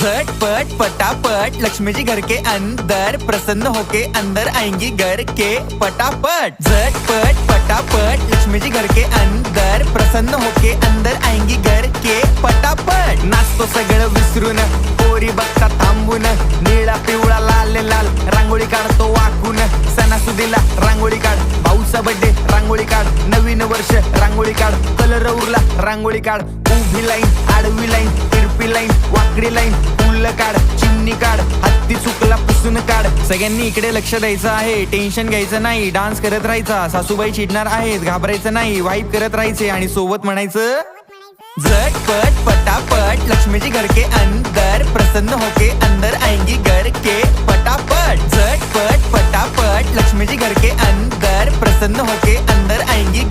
झटपट फटाफट लक्ष्मी जी घर के अंदर, प्रसन्न होके अंदर आएंगी घर के फटाफट। झटपट फटाफट लक्ष्मी जी घर के अंदर, प्रसन्न होके अंदर आएंगी घर के फटाफट। नाचतो सगळं विसरून, पोरी बघता थांबून, निळा पिवळा लाल लाल रांगोळी काढतो वाकून। सणासुदीला रांगोळी काढ, भाऊचा बर्थडे रांगोळी काढ, नवीन वर्ष रांगोळी काढ, कलर उरला रांगोळी काढ। उभी लाईन, आडवी लाईन, तिरपी लाईन, वाकडी लाईन, फुल काढ, चिमणी काढ, हत्ती चुकला पुसून काढ। सगळ्यांनी इकडे लक्ष द्यायचं आहे, टेन्शन घ्यायचं नाही, डान्स करत राहायचा। सासूबाई चिडणार आहेत, घाबरायचं नाही, वाईप करत राहायचे आणि सोबत म्हणायचं झटपट फटाफट लक्ष्मी जी घर के अंदर, प्रसन्न होके अंदर आएंगी घर के फटाफट। झटपट फटाफट लक्ष्मी जी घर के अंदर, प्रसन्न होके अंदर आएंगी